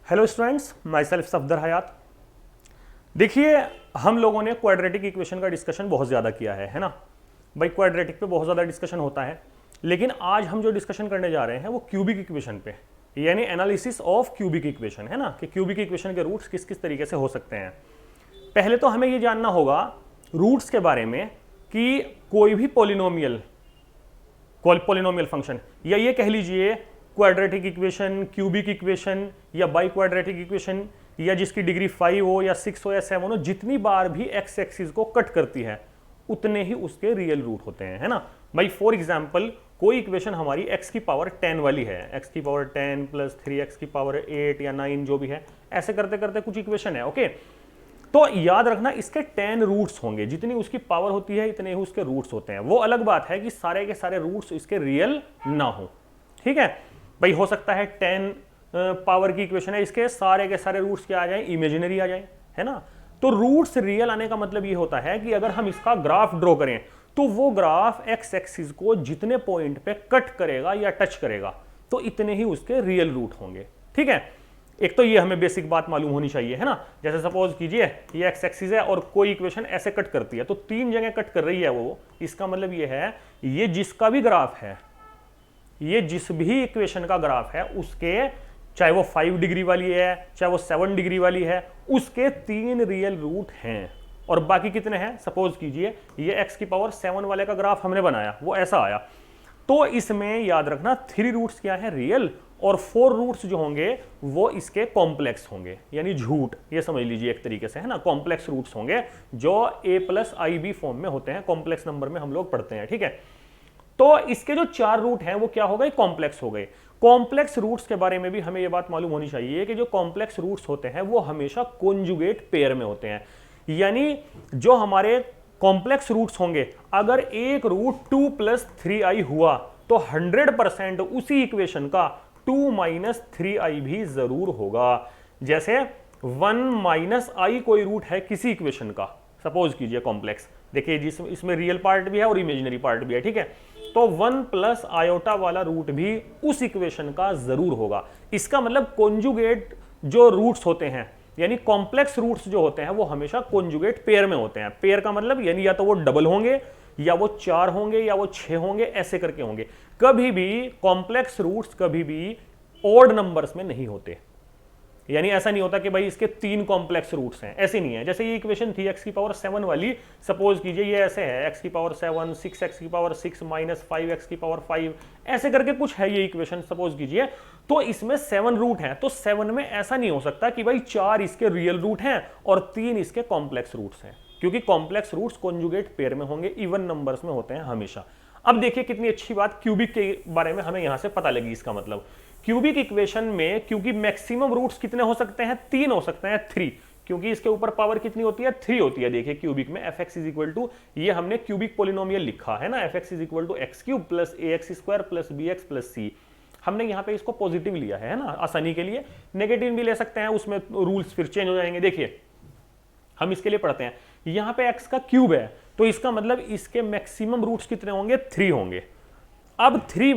Hello students, myself Safdar Hayat. देखिए, हम लोगों ने क्वाड्रेटिक इक्वेशन का डिस्कशन बहुत ज़्यादा किया है ना भाई। क्वाड्रेटिक पे बहुत ज़्यादा डिस्कशन होता है, लेकिन आज हम जो डिस्कशन करने जा रहे हैं वो क्यूबिक इक्वेशन पे, यानी एनालिसिस ऑफ क्यूबिक इक्वेशन है ना, कि क्यूबिक इक्वेशन के रूट्स किस किस तरीके से हो सकते हैं। पहले तो हमें ये जानना होगा रूट्स के बारे में कि कोई भी पॉलिनोमियल फंक्शन, या ये कह लीजिए क्वाड्रेटिक इक्वेशन, क्यूबिक इक्वेशन या बाई क्वाड्रेटिक इक्वेशन, या जिसकी डिग्री 5 हो या 6 हो या 7 हो, जितनी बार भी एक्स एक्सिस को कट करती है उतने ही उसके रियल रूट होते हैं, है ना भाई। फॉर एग्जांपल, कोई इक्वेशन हमारी x की पावर 10 वाली है, x की पावर 10 प्लस 3x की पावर 8 या 9 जो भी है, ऐसे करते करते कुछ इक्वेशन है, ओके। तो याद रखना इसके 10 रूट्स होंगे, जितनी उसकी पावर होती है इतने ही उसके रूट्स होते हैं। वो अलग बात है कि सारे के सारे रूट्स इसके रियल ना हो, ठीक है भाई। हो सकता है 10 पावर की इक्वेशन है, इसके सारे के सारे रूट्स क्या आ जाए, इमेजिनरी आ जाए, है ना। तो रूट्स रियल आने का मतलब ये होता है कि अगर हम इसका ग्राफ ड्रॉ करें तो वो ग्राफ एक्स एक्सिस को जितने पॉइंट पे कट करेगा या टच करेगा तो इतने ही उसके रियल रूट होंगे, ठीक है। एक तो ये हमें बेसिक बात मालूम होनी चाहिए, है ना। जैसे सपोज कीजिए ये एक्स एक्सिस है और कोई इक्वेशन ऐसे कट करती है, तो 3 जगह कट कर रही है वो, इसका मतलब ये है ये जिसका भी ग्राफ है, ये जिस भी इक्वेशन का ग्राफ है उसके, चाहे वो 5 डिग्री वाली है चाहे वो 7 डिग्री वाली है, उसके 3 रियल रूट हैं। और बाकी कितने हैं, सपोज कीजिए ये x की पावर 7 वाले का ग्राफ हमने बनाया, वो ऐसा आया, तो इसमें याद रखना 3 रूट्स क्या है, रियल, और 4 रूट्स जो होंगे वो इसके कॉम्प्लेक्स होंगे, यानी झूठ, ये समझ लीजिए एक तरीके से, है ना। कॉम्प्लेक्स रूट्स होंगे जो a+ib फॉर्म में होते हैं, कॉम्प्लेक्स नंबर में हम लोग पढ़ते हैं, ठीक है। तो इसके जो 4 रूट हैं वो क्या हो गए, कॉम्प्लेक्स हो गए। कॉम्प्लेक्स रूट्स के बारे में भी हमें यह बात मालूम होनी चाहिए कि जो कॉम्प्लेक्स रूट्स होते हैं वो हमेशा कॉन्जुगेट पेयर में होते हैं, यानी जो हमारे कॉम्प्लेक्स रूट्स होंगे, अगर एक रूट 2 + 3i हुआ तो 100% उसी इक्वेशन का 2 - 3i भी जरूर होगा। जैसे 1 - i कोई रूट है किसी इक्वेशन का, सपोज कीजिए कॉम्प्लेक्स, देखिए जिस इसमें रियल पार्ट भी है और इमेजिनरी पार्ट भी है, ठीक है। तो 1 + i वाला रूट भी उस इक्वेशन का जरूर होगा। इसका मतलब कॉन्जुगेट जो रूट्स होते हैं, यानी कॉम्प्लेक्स रूट्स जो होते हैं वो हमेशा कॉन्जुगेट पेयर में होते हैं। पेयर का मतलब यानी या तो वो डबल होंगे या वो 4 होंगे या वो 6 होंगे, ऐसे करके होंगे। कभी भी कॉम्प्लेक्स रूट्स कभी भी ऑड नंबर्स में नहीं होते, यानी ऐसा नहीं होता कि भाई इसके 3 कॉम्प्लेक्स रूट्स हैं, ऐसे नहीं है। जैसे ये इक्वेशन थी x की पावर 7 वाली, सपोज कीजिए ये ऐसे है, x की पावर 7 6x की पावर 6 - 5x की पावर 5, ऐसे करके कुछ है ये इक्वेशन, सपोज कीजिए। तो इसमें 7 रूट हैं, तो 7 में ऐसा नहीं हो सकता कि भाई 4 इसके रियल रूट हैं और 3 इसके कॉम्प्लेक्स रूट्स हैं, क्योंकि कॉम्प्लेक्स रूट्स कॉन्जुगेट पेयर में होंगे, इवन नंबर्स में होते हैं हमेशा। अब देखिए कितनी अच्छी बात क्यूबिक के बारे में हमें यहां से पता लगी। इसका मतलब क्यूबिक इक्वेशन में, क्योंकि मैक्सिमम रूट्स कितने हो सकते हैं, 3 हो सकते हैं, 3, क्योंकि इसके ऊपर पावर कितनी होती है, 3 होती है। देखिए क्यूबिक में fx = ये हमने क्यूबिक पॉलिनोमियल लिखा है ना, fx = x³ + ax² + bx + c। हमने यहाँ पे इसको पॉजिटिव लिया है ना, आसानी के लिए। नेगेटिव भी ले सकते हैं, उसमें रूल्स फिर चेंज हो जाएंगे। देखिए हम इसके लिए पढ़ते हैं, यहाँ पे x का क्यूब है, तो इसका मतलब इसके मैक्सिमम रूट्स कितने होंगे, 3 होंगे। अब 3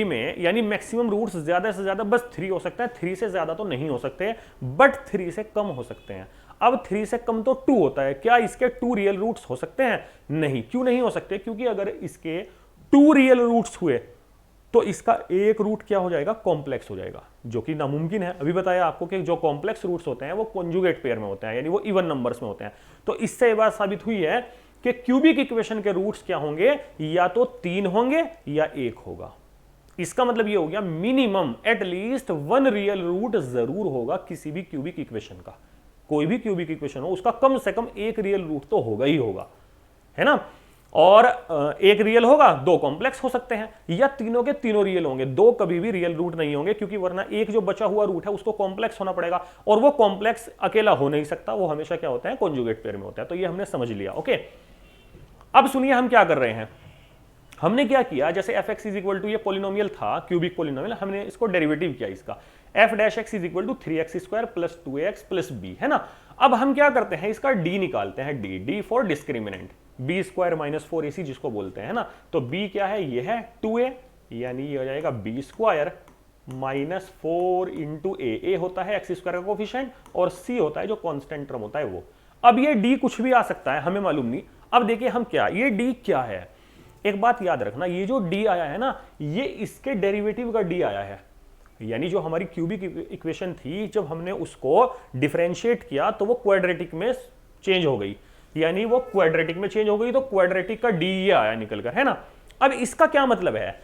में यानी मैक्सिमम रूट्स ज्यादा से ज्यादा बस 3 हो सकता है, 3 से ज्यादा तो नहीं हो सकते, बट 3 से कम हो सकते हैं। अब 3 से कम तो 2 होता है, क्या इसके 2 रियल रूट्स हो सकते हैं, नहीं। क्यों नहीं हो सकते, क्योंकि अगर इसके 2 रियल रूट्स हुए तो इसका एक रूट क्या हो जाएगा, कॉम्प्लेक्स हो जाएगा, जो कि नामुमकिन है। अभी बताया आपको कि जो कॉम्प्लेक्स रूट्स होते हैं वो कॉन्जुगेट पेयर में होते हैं, यानी वो इवन नंबर्स में होते हैं। तो इससे ये बात साबित हुई है कि क्यूबिक इक्वेशन के रूट्स क्या होंगे, या तो 3 होंगे या 1 होगा। इसका मतलब ये हो गया मिनिमम एटलीस्ट 1 रियल रूट जरूर होगा किसी भी क्यूबिक इक्वेशन का। कोई भी क्यूबिक इक्वेशन हो उसका कम से कम 1 रियल रूट तो होगा ही होगा, है ना। और 1 रियल होगा, 2 कॉम्प्लेक्स हो सकते हैं, या तीनों के तीनों रियल होंगे। 2 कभी भी रियल रूट नहीं होंगे, क्योंकि वरना एक जो बचा हुआ रूट है उसको कॉम्प्लेक्स होना पड़ेगा, और वो कॉम्प्लेक्स अकेला हो नहीं सकता, वो हमेशा क्या होता है, कॉन्जुगेट पेयर में होता है। तो ये हमने समझ लिया, ओके। अब सुनिए हम क्या कर रहे हैं। हमने क्या किया, जैसे fx = ये पॉलिनोमियल था, क्यूबिक पॉलिनोमियल, हमने इसको डेरिवेटिव किया इसका, f'(x) = 3x² + 2ax + b, है ना। अब हम क्या करते हैं, इसका d निकालते हैं, d for discriminant, b² - 4ac जिसको बोलते हैं ना। तो b क्या है, ये है 2a, यानी ये हो जाएगा b² -4 इंटू ए होता है एक्स स्क्वायर का कोफिशिएंट और सी होता है जो कांस्टेंट टर्म होता है वो। अब ये डी कुछ भी आ सकता है, हमें मालूम नहीं। अब देखिए हम क्या, ये डी क्या है, एक बात याद रखना, ये जो डी आया है ना, ये इसके डेरिवेटिव का डी आया है। यानी जो हमारी क्यूबिक इक्वेशन थी, जब हमने उसको डिफरेंशिएट किया तो वो क्वाड्रेटिक में चेंज हो गई, यानी वो क्वाड्रेटिक में चेंज हो गई, तो क्वाड्रेटिक का डी ये आया निकल कर, है ना। अब इसका क्या मतलब है,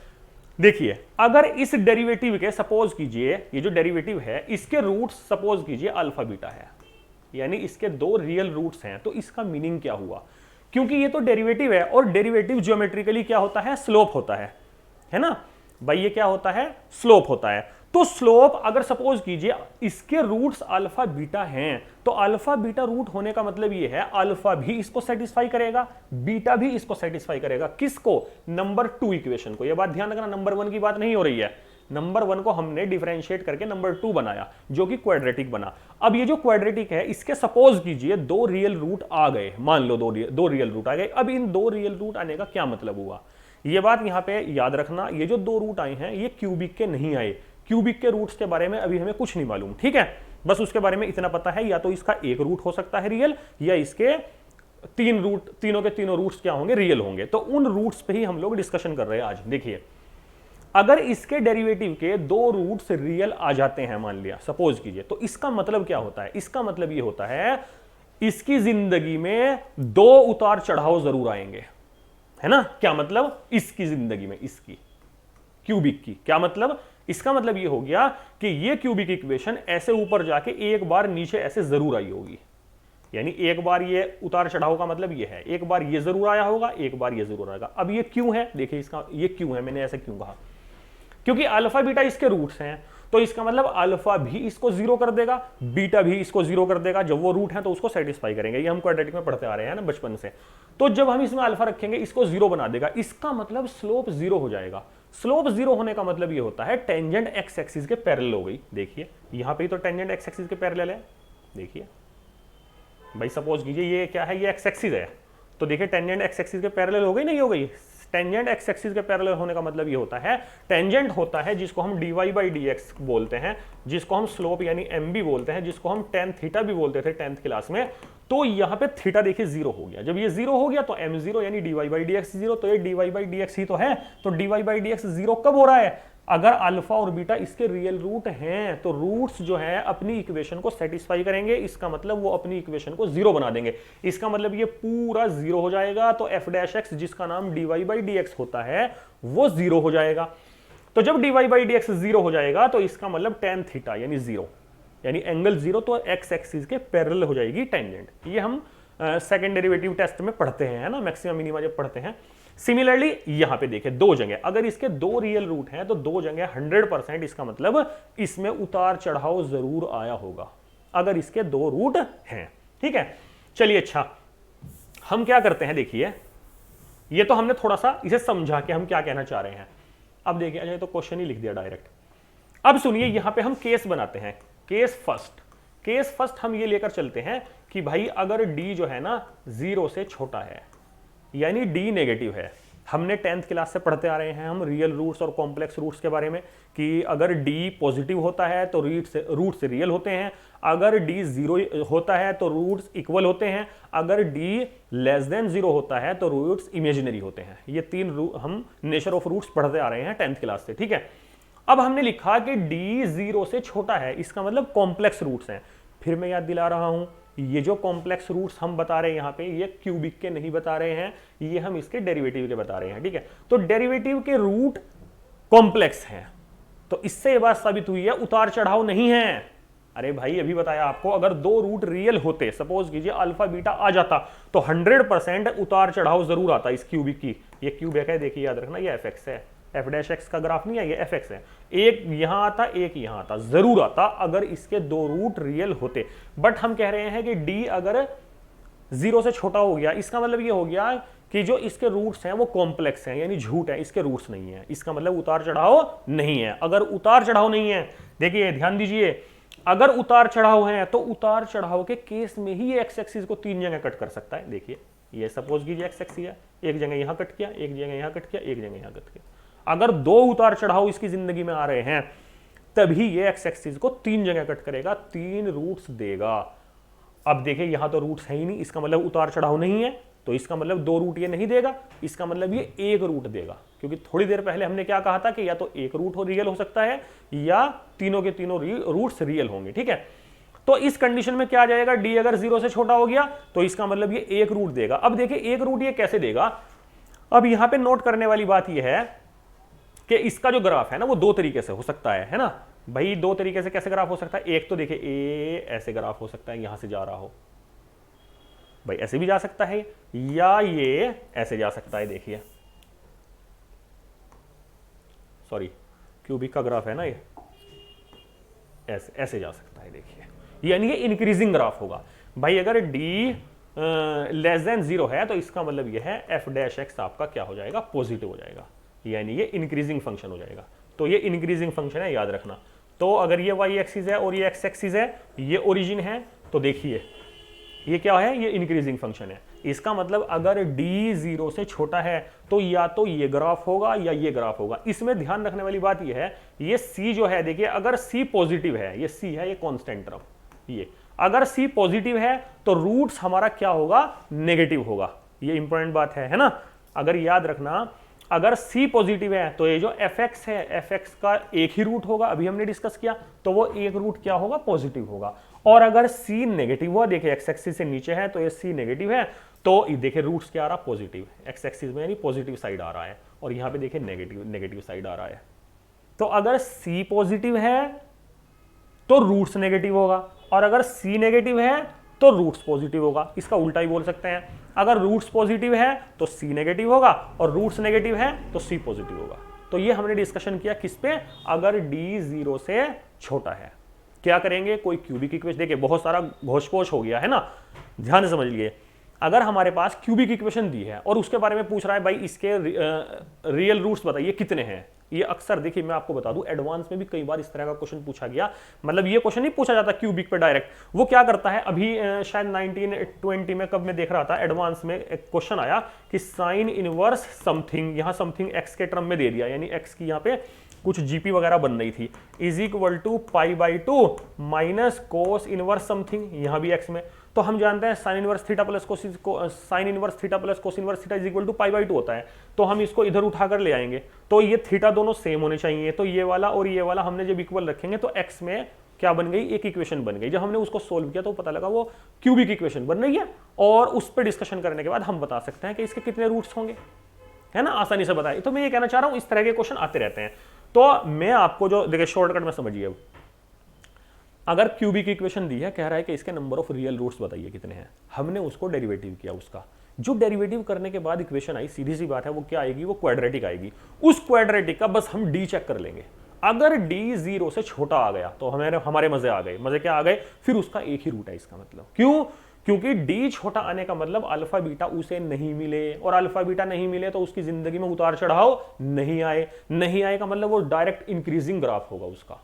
देखिए अगर इस डेरिवेटिव के, सपोज कीजिए ये जो डेरिवेटिव है इसके रूट्स सपोज कीजिए अल्फा बीटा है, यानी इसके दो रियल रूट्स हैं, तो इसका मीनिंग क्या हुआ, क्योंकि ये तो डेरिवेटिव है और डेरिवेटिव ज्योमेट्रिकली क्या होता है, स्लोप होता है ना भाई, ये क्या होता है, स्लोप होता है। तो स्लोप अगर सपोज कीजिए इसके रूट्स अल्फा बीटा हैं, तो अल्फा बीटा रूट होने का मतलब ये है अल्फा भी इसको सेटिस्फाई करेगा, बीटा भी इसको सेटिस्फाई करेगा। किसको, नंबर 2 इक्वेशन को। ये बात ध्यान रखना, नंबर 1 की बात नहीं हो रही है, नंबर 1 को हमने डिफरेंशिएट करके नंबर 2 बनाया जो कि क्वाड्रेटिक बना। अब ये जो क्वाड्रेटिक है इसके सपोज कीजिए दो रियल रूट आ गए, मान लो दो रियल रूट आ गए। अब इन दो रियल रूट आने का क्या मतलब हुआ, ये बात यहां पे याद रखना, ये जो दो रूट आए हैं ये क्यूबिक के नहीं आए, क्यूबिक के रूट्स के बारे में अभी हमें कुछ नहीं मालूम, ठीक है, बस उसके बारे में इतना पता है, या तो इसका एक रूट हो सकता है रियल, या इसके तीन रूट, तीनों के तीनों रूट्स क्या होंगे, रियल होंगे। तो उन रूट्स पे ही हम लोग डिस्कशन कर रहे हैं आज। देखिए अगर इसके डेरिवेटिव के दो रूट्स रियल आ जाते हैं, मान लिया सपोज कीजिए, तो इसका मतलब क्या होता है, इसका मतलब ये होता है इसकी जिंदगी में दो उतार चढ़ाव जरूर आएंगे, है ना। क्या मतलब, इसकी जिंदगी में, इसकी क्यूबिक की, क्या मतलब, इसका मतलब ये हो गया कि ये क्यूबिक इक्वेशन ऐसे ऊपर जाके एक बार नीचे ऐसे जरूर आई होगी, यानी एक बार ये उतार चढ़ाव का मतलब ये है, एक बार ये जरूर आया होगा, एक बार ये जरूर आएगा। अब ये क्यों है, देखिए इसका ये क्यों है, मैंने ऐसे क्यों कहा, क्योंकि अल्फा बीटा इसके रूट्स हैं, तो इसका मतलब अल्फा भी इसको जीरो कर देगा, बीटा भी इसको जीरो कर देगा, जब वो रूट है तो उसको सेटिस्फाई करेंगे। ये हम क्वाड्रेटिक में पढ़ते आ रहे हैं ना बचपन से। तो जब हम इसमें अल्फा रखेंगे इसको जीरो बना देगा, इसका मतलब स्लोप जीरो हो जाएगा। स्लोप जीरो होने का मतलब ये होता है टेंजेंट एक्स एक्सिस के पैरेलल हो गई। देखिए यहां पे तो टेंजेंट एक्स एक्सिस के पैरेलल है, देखिए भाई सपोज कीजिए ये क्या है, ये एक्स एक्सिस है, तो देखिए टेंजेंट एक्स एक्सिस के पैरेलल हो गई, नहीं हो गई। टेंजेंट एक्स एक्सिस के पैरेलल होने का मतलब ये होता है, टेंजेंट होता है जिसको हम dy बाई dx बोलते हैं, जिसको हम स्लोप यानी mb बोलते हैं, जिसको हम tan थीटा भी बोलते थे 10th क्लास में। तो यहां पे थीटा देखिए जीरो हो गया, जब ये जीरो हो गया तो m जीरो यानी dy बाई dx जीरो, तो ये dy बाई dx ही तो है। तो dy बाई dx जीरो कब हो रहा है, अगर अल्फा और बीटा इसके रियल रूट हैं, तो रूट्स जो है अपनी इक्वेशन को सेटिस्फाई करेंगे, इसका मतलब वो अपनी इक्वेशन को जीरो बना देंगे, इसका मतलब ये पूरा जीरो हो जाएगा। तो f डैश एक्स जिसका नाम dy बाई dx होता है वो जीरो हो जाएगा। तो जब dy बाई dx जीरो हो जाएगा तो इसका मतलब tan थीटा यानी जीरो, यानी एंगल जीरो, तो एक्स एक्सिस के पैरेलल हो जाएगी टेंजेंट। ये हम सेकंड डेरिवेटिव टेस्ट में पढ़ते हैं, है ना, मैक्सिमम मिनिमा जब पढ़ते हैं। सिमिलरली यहां पे देखिए दो जगह, अगर इसके दो रियल रूट हैं तो दो जगह 100%, इसका मतलब इसमें उतार चढ़ाव जरूर आया होगा अगर इसके दो रूट हैं, ठीक है। चलिए अच्छा, हम क्या करते हैं, देखिए ये तो हमने थोड़ा सा इसे समझा कि हम क्या कहना चाह रहे हैं। अब देखिए, अच्छा तो क्वेश्चन ही लिख दिया डायरेक्ट। अब सुनिए यहां पे हम केस बनाते हैं, केस फर्स्ट हम ये लेकर चलते हैं कि भाई अगर d जो है ना 0 से छोटा है, यानी d नेगेटिव है। हमने 10th क्लास से पढ़ते आ रहे हैं हम रियल रूट्स और कॉम्प्लेक्स रूट्स के बारे में कि अगर d पॉजिटिव होता है तो रूट्स रियल होते हैं, अगर d 0 होता है तो रूट्स इक्वल होते हैं, अगर d लेस देन 0 होता है तो रूट्स इमेजिनरी होते हैं। ये तीन हम नेचर ऑफ रूट्स पढ़ते आ रहे हैं 10th क्लास से, ठीक है। अब हमने लिखा कि d 0 से छोटा है, इसका मतलब कॉम्प्लेक्स रूट्स हैं। फिर मैं याद दिला रहा हूं, ये जो कॉम्प्लेक्स रूट्स हम बता रहे हैं यहाँ पे, ये क्यूबिक के नहीं बता रहे हैं, ये हम इसके डेरिवेटिव के बता रहे हैं, ठीक है। तो डेरिवेटिव के रूट कॉम्प्लेक्स हैं, तो इससे ये बात साबित हुई है उतार चढ़ाव नहीं है। अरे भाई अभी बताया आपको, अगर दो रूट रियल होते, सपोज कीजिए अल्फा बीटा आ जाता, तो 100% उतार चढ़ाव जरूर आता इस क्यूबिक की। ये क्यूबिक है, देखिए याद रखना, ये एफ एक्स है, एफ डैश एक्स का ग्राफ नहीं है, ये एफ एक्स है। एक यहां आता, एक यहां आता, जरूर आता अगर इसके दो रूट रियल होते। बट हम कह रहे हैं कि d अगर 0 से छोटा हो गया, इसका मतलब ये हो गया कि जो इसके रूट्स हैं वो कॉम्प्लेक्स हैं, यानी झूठ है, इसके रूट्स नहीं है, इसका मतलब उतार चढ़ाव नहीं है। अगर उतार चढ़ाव नहीं है, देखिए ध्यान दीजिए, अगर उतार चढ़ाव है तो उतार चढ़ाव के केस में ही एक्स एक्सिस को तीन जगह कट कर सकता है। देखिए ये सपोज कीजिए एक्स एक्सिस है, एक जगह यहां कट किया, एक जगह यहां कट किया, एक जगह यहां कट किया। अगर दो उतार चढ़ाव इसकी जिंदगी में आ रहे हैं तभी ये एक्स एक्सिस को 3 जगह कट करेगा, 3 रूट्स देगा। अब देखिए यहां तो रूट्स है ही नहीं, इसका मतलब उतार चढ़ाव नहीं है, तो इसका मतलब 2 रूट ये नहीं देगा, इसका मतलब ये 1 रूट देगा। क्योंकि थोड़ी देर पहले हमने क्या कहा था कि या तो 1 रूट रियल हो सकता है या तीनों के तीनों रूट्स रियल होंगे, ठीक है। तो इस कंडीशन में क्या आ जाएगा, डी अगर 0 से छोटा हो गया तो इसका मतलब ये 1 रूट देगा। अब देखिए 1 रूट ये कैसे देगा। अब यहां पे नोट करने वाली बात ये है कि इसका जो ग्राफ है ना वो 2 तरीके से हो सकता है ना भाई। 2 तरीके से कैसे ग्राफ हो सकता है, एक तो देखिए ए ऐसे ग्राफ हो सकता है, यहां से जा रहा हो भाई, ऐसे भी जा सकता है, या ये ऐसे जा सकता है। देखिए सॉरी, क्यूबिक का ग्राफ है ना, ये ऐसे ऐसे जा सकता है। देखिए यानी ये इंक्रीजिंग ग्राफ होगा भाई। अगर डी लेस देन 0 है तो इसका मतलब ये है एफ डैश एक्स आपका क्या हो जाएगा, पॉजिटिव हो जाएगा, यानी ये इंक्रीजिंग फंक्शन हो जाएगा। तो ये इंक्रीजिंग फंक्शन है, याद रखना। तो अगर ये वाई एक्सिस है और ये एक्स एक्सिस है, ये ओरिजिन है, तो देखिए ये क्या है, ये इंक्रीजिंग फंक्शन है। इसका मतलब अगर d 0 से छोटा है तो या तो ये ग्राफ होगा या ये ग्राफ होगा। इसमें ध्यान रखने वाली बात ये है, ये c जो है, देखिए अगर c पॉजिटिव है, ये c है, ये कांस्टेंट टर्म, ये अगर c पॉजिटिव है तो रूट्स हमारा क्या होगा, नेगेटिव होगा। ये इंपॉर्टेंट बात है ना। अगर याद रखना, अगर c पॉजिटिव है तो ये जो fx है, fx का एक ही रूट होगा, अभी हमने डिस्कस किया, तो वो एक रूट क्या होगा, पॉजिटिव होगा। और अगर c नेगेटिव हुआ, देखिए x एक्सिस से नीचे है तो ये c नेगेटिव है, तो देखिए रूट्स क्या आ रहा, पॉजिटिव, x एक्सिस में यानी पॉजिटिव साइड आ रहा है, और यहां पे देखिए नेगेटिव साइड आ रहा है। तो अगर c पॉजिटिव है तो रूट्स नेगेटिव होगा, और अगर c नेगेटिव है तो रूट्स पॉजिटिव होगा। इसका उल्टा ही बोल सकते हैं, अगर रूट्स पॉजिटिव है तो c नेगेटिव होगा, और रूट्स नेगेटिव है तो c पॉजिटिव होगा। तो ये हमने डिस्कशन किया किस पे, अगर d 0 से छोटा है क्या करेंगे, कोई क्यूबिक इक्वेशन। देखिए बहुत सारा घोष पोष हो गया है ना, ध्यान से समझ लिए। अगर हमारे पास क्यूबिक इक्वेशन दी है और उसके बारे में पूछ रहा है भाई इसके रियल रूट्स बताइए कितने हैं, ये अक्सर देखिए मैं आपको बता दूं एडवांस में भी कई बार इस तरह का क्वेश्चन पूछा गया। मतलब ये क्वेश्चन नहीं पूछा जाता क्यूबिक पे डायरेक्ट, वो क्या करता है, अभी शायद 1920 में कब मैं देख रहा था एडवांस में एक क्वेश्चन आया कि साइन इनवर्स समथिंग, यहां समथिंग एक्स के टर्म में दे दिया, यानी एक्स की यहां पे कुछ जीपी वगैरह बन रही थी, is equal to π/2 minus cos inverse something, यहां भी एक्स में। तो हम जानते हैं sine inverse theta plus cos, sine inverse theta plus cos inverse theta is equal to π/2 होता है। तो हम इसको इधर उठाकर ले आएंगे, तो ये थीटा दोनों सेम होने चाहिए, तो ये वाला और ये वाला हमने जब इक्वल रखेंगे तो एक्स में क्या बन गई, एक इक्वेशन बन गई। जब हमने उसको सोल्व किया तो पता लगा वो क्यूबिक इक्वेशन बन रही है, और उस पर डिस्कशन करने के बाद हम बता सकते हैं कि इसके कितने रूट्स होंगे, है ना, आसानी से बताए। तो मैं ये कहना चाह रहा हूं इस तरह के क्वेश्चन आते रहते हैं। तो मैं आपको जो देखिए शॉर्टकट में समझिए, अगर क्यूबिक इक्वेशन दी है, कह रहा है कि इसके नंबर ऑफ रियल रूट्स बताइए कितने हैं, हमने उसको डेरिवेटिव किया, उसका जो डेरिवेटिव करने के बाद इक्वेशन आई, सीधी सी बात है वो क्या आएगी, वो क्वाड्रेटिक आएगी। उस क्वाड्रेटिक का बस हम डी चेक कर लेंगे। अगर डी 0 से छोटा आ गया तो हमारे मजे आ गए। मजे क्या आ गए, फिर उसका एक ही रूट है, इसका मतलब क्यों, क्योंकि डी छोटा आने का मतलब अल्फा बीटा उसे नहीं मिले, और अल्फा बीटा नहीं मिले तो उसकी जिंदगी में उतार चढ़ाव नहीं आए, नहीं आए का मतलब वो डायरेक्ट इंक्रीजिंग ग्राफ होगा उसका।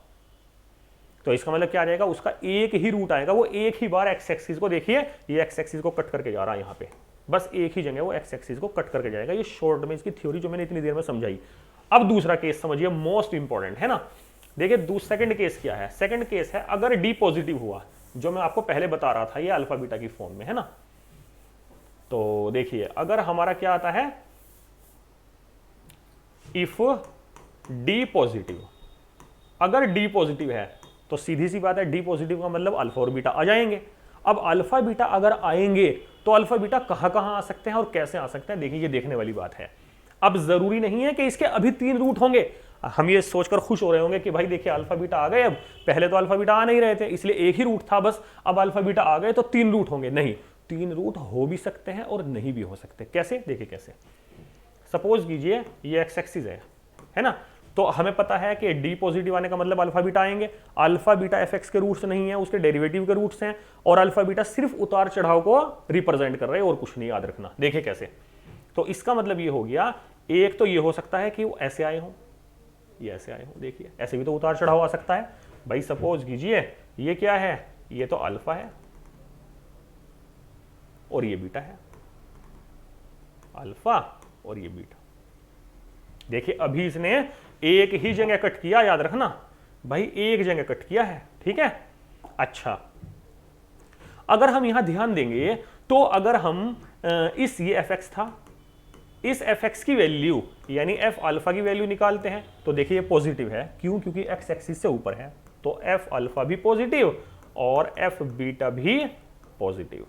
तो इसका मतलब क्या आ जाएगा, उसका एक ही रूट आएगा, वो एक ही बार एक्स एक्सिस को, देखिए ये एक्स एक्सिस को कट करके जा रहा है यहां पे, बस एक ही जगह वो एक्स एक्सिस को कट करके जाएगा। ये शॉर्ट में इसकी थ्योरी जो मैंने इतनी देर में समझाई। अब दूसरा केस समझिए, मोस्ट इंपॉर्टेंट है ना। देखिए सेकंड केस क्या है, सेकंड केस है अगर डी पॉजिटिव हुआ, जो मैं आपको पहले बता रहा था, ये अल्फा बीटा की फॉर्म में है ना। तो देखिए अगर हमारा क्या आता है, इफ डी पॉजिटिव, अगर डी पॉजिटिव है तो सीधी सी बात है डी पॉजिटिव का मतलब अल्फा और बीटा आ जाएंगे। अब अल्फा बीटा अगर आएंगे तो अल्फा बीटा कहां कहां आ सकते हैं और कैसे आ सकते हैं, देखिए ये देखने वाली बात है। अब जरूरी नहीं है कि इसके अभी 3 रूट होंगे, हम ये सोचकर खुश हो रहे होंगे कि भाई देखिए अल्फा बीटा आ गए, अब पहले तो अल्फा बीटा आ नहीं रहे थे इसलिए एक ही रूट था बस, अब अल्फा बीटा आ गए तो 3 रूट होंगे। नहीं, 3 रूट हो भी सकते हैं और नहीं भी हो सकते। कैसे, देखिए कैसे, सपोज कीजिए ये एक्स एक्सिस है ना, तो हमें पता है कि डी पॉजिटिव आने का मतलब अल्फा बीटा आएंगे। अल्फा बीटा एफ एक्स के रूट्स नहीं है, उसके डेरिवेटिव के रूट्स हैं, और अल्फा बीटा सिर्फ उतार चढ़ाव को रिप्रेजेंट कर रहे हैं और कुछ नहीं, याद रखना। देखिए कैसे, तो इसका मतलब ये हो गया, एक तो ये हो सकता है कि वो ऐसे आए हों, ये ऐसे आए हों, देखिए ऐसे भी तो उतार चढ़ाव आ सकता है भाई। सपोज कीजिए ये क्या है, ये तो अल्फा है और ये बीटा है, अल्फा और ये बीटा। देखिए अभी इसने एक ही जगह कट किया, याद रखना, भाई एक जगह कट किया है, ठीक है। अच्छा, अगर हम यहां ध्यान देंगे तो अगर हम इस ये fx था, इस fx की वैल्यू यानी f अल्फा की वैल्यू निकालते हैं तो देखिए ये पॉजिटिव है, क्यों? क्योंकि x एक्सिस से ऊपर है, तो f अल्फा भी पॉजिटिव और f बीटा भी पॉजिटिव,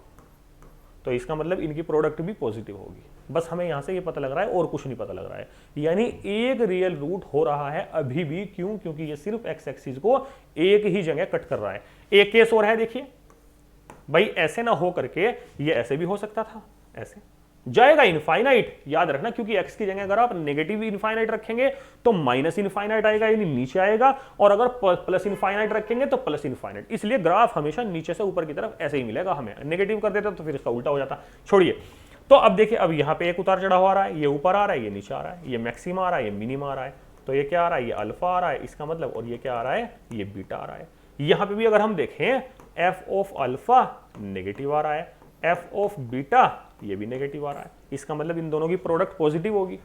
तो इसका मतलब इनकी प्रोडक्ट भी पॉजिटिव होगी। बस हमें यहां से ये पता लग रहा है और कुछ नहीं पता लग रहा है, यानी एक रियल रूट हो रहा है अभी भी, क्यों? क्योंकि ये सिर्फ x एक्सिस को एक ही जगह कट कर रहा है। एक केस और है, देखिए भाई, ऐसे ना हो करके ये ऐसे भी हो सकता था, ऐसे जाएगा इनफाइनाइट, याद रखना, क्योंकि x की जगह अगर आप नेगेटिव इनफाइनाइट रखेंगे तो माइनस इनफाइनाइट आएगा, यानी नीचे आएगा, और अगर प्लस इनफाइनाइट रखेंगे तो प्लस इनफाइनाइट। इसलिए ग्राफ हमेशा नीचे से ऊपर की तरफ ऐसे ही मिलेगा हमें, नेगेटिव कर देते तो फिर इसका उल्टा हो जाता। छोड़िए, तो अब देखिए, अब यहाँ पे एक उतार चढ़ाव आ रहा है, ये ऊपर आ रहा है, ये नीचे आ रहा है, ये मैक्सिमा आ रहा है, ये मिनिमा आ रहा है, तो ये क्या आ रहा है? ये अल्फा आ रहा है, इसका मतलब, और ये क्या आ रहा है? ये बीटा आ रहा है। यहाँ पे भी अगर हम देखें, एफ ऑफ अल्फा नेगेटिव आ रहा है, एफ ऑफ बीटा ये भी नेगेटिव आ रहा है, इसका मतलब इन दोनों की प्रोडक्ट पॉजिटिव होगी।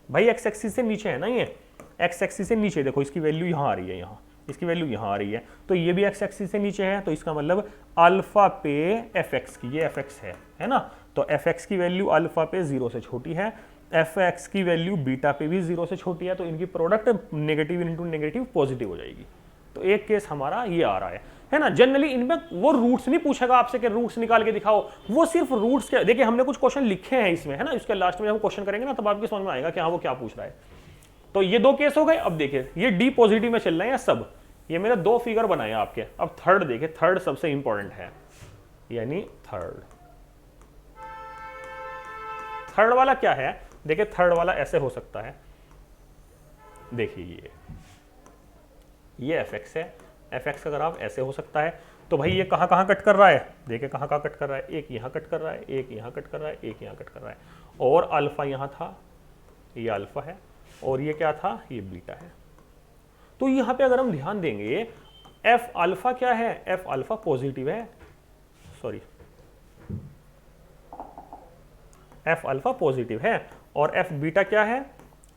भाई एक्स एक्सिस से नीचे है ना, ये एक्स एक्सिस से नीचे, देखो इसकी वैल्यू यहाँ आ रही है, यहाँ इसकी वैल्यू यहाँ आ रही है, तो ये भी एक्स एक्सिस से नीचे है, तो इसका मतलब अल्फा पे एफ एक्स की, ये एफ एक्स है ना, तो एफ एक्स की वैल्यू अल्फा पे 0 से छोटी है, एफ एक्स की वैल्यू बीटा पे भी 0 से छोटी है, तो इनकी product negative into negative positive हो जाएगी। तो एक केस हमारा ये आ रहा है ना। जनरली इनमें वो रूट्स नहीं पूछेगा आपसे कि रूट्स निकाल के दिखाओ, वो सिर्फ रूट्स के, देखिए हमने कुछ क्वेश्चन लिखे हैं इसमें, है ना, इसके लास्ट में हम क्वेश्चन करेंगे ना तब आपको समझ में आएगा कि हाँ वो क्या पूछ रहा है। तो ये दो केस हो गए। अब देखिए ये डी पॉजिटिव में चल रहे हैं सब, ये मैंने दो फिगर बनाए आपके। अब थर्ड देखिए, थर्ड सबसे इंपॉर्टेंट है, यानी थर्ड वाला क्या है? देखिए थर्ड वाला ऐसे हो सकता है, देखिए ये एफ एक्स है, एफ एक्स अगर आप ऐसे हो सकता है तो भाई ये कहाँ कहाँ कट कर रहा है? देखिए कहाँ कहाँ कट कर रहा है, एक यहाँ कट कर रहा है, एक यहाँ कट कर रहा है, एक यहाँ कट कर रहा है, और अल्फा यहाँ था, ये अल्फा है, और ये क्या था? ये बीटा है। तो यहाँ पे अगर हम ध्यान देंगे, एफ अल्फा क्या है? एफ अल्फा पॉजिटिव है, सॉरी एफ अल्फा पॉजिटिव है, और एफ बीटा क्या है?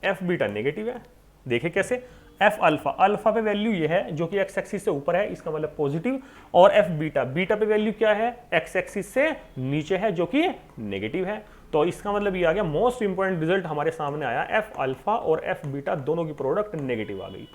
एफ बीटा नेगेटिव है। देखिए कैसे, एफ अल्फा, अल्फा पे वैल्यू ये है जो कि एक्स एक्सिस से ऊपर है, इसका मतलब पॉजिटिव, और एफ बीटा, बीटा पे वैल्यू क्या है? एक्स एक्सिस से नीचे है जो कि नेगेटिव है। तो इसका मतलब ये आ गया, मोस्ट इंपोर्टेंट रिजल्ट हमारे सामने आया, एफ अल्फा और एफ बीटा दोनों की प्रोडक्ट नेगेटिव आ गई।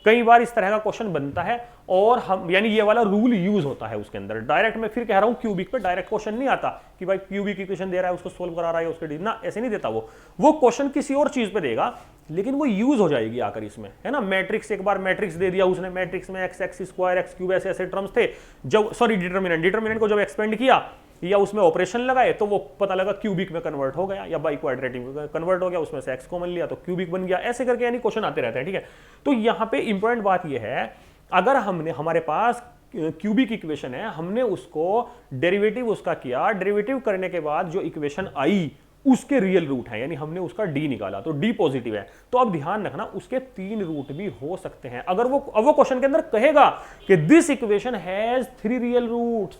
कई बार इस तरह का क्वेश्चन बनता है, और हम यानी ये वाला रूल यूज होता है उसके अंदर। डायरेक्ट मैं फिर कह रहा हूं, क्यूबिक पे डायरेक्ट क्वेश्चन नहीं आता कि भाई क्यूबिक इक्वेशन दे रहा है उसको सोल्व करा रहा है उसके ना, ऐसे नहीं देता वो क्वेश्चन किसी और चीज पे देगा, लेकिन वो यूज हो जाएगी आकर इसमें, है ना। मैट्रिक्स, एक बार मैट्रिक्स दे दिया उसने, मैट्रिक्स में x x square x cube ऐसे ऐसे टर्म्स थे, जब सॉरी डिटरमिनेंट को जब एक्सपेंड किया या उसमें ऑपरेशन लगाए तो वो पता लगा क्यूबिक में कन्वर्ट हो गया, या बाई क्वाड्रेटिक में कन्वर्ट हो गया, उसमें से एक्स कॉमन लिया तो क्यूबिक बन गया, ऐसे करके यानी क्वेश्चन आते रहते हैं, ठीक है। तो यहाँ पे इंपॉर्टेंट बात ये है, अगर हमने, हमारे पास क्यूबिक इक्वेशन है, हमने उसको डेरिवेटिव उसका किया, डेरिवेटिव करने के बाद जो इक्वेशन आई उसके रियल रूट है, यानी हमने उसका डी निकाला, तो डी पॉजिटिव है। तो अब ध्यान रखना, उसके 3 रूट भी हो सकते हैं। अगर वो क्वेश्चन के अंदर कहेगा कि this equation has 3 real roots,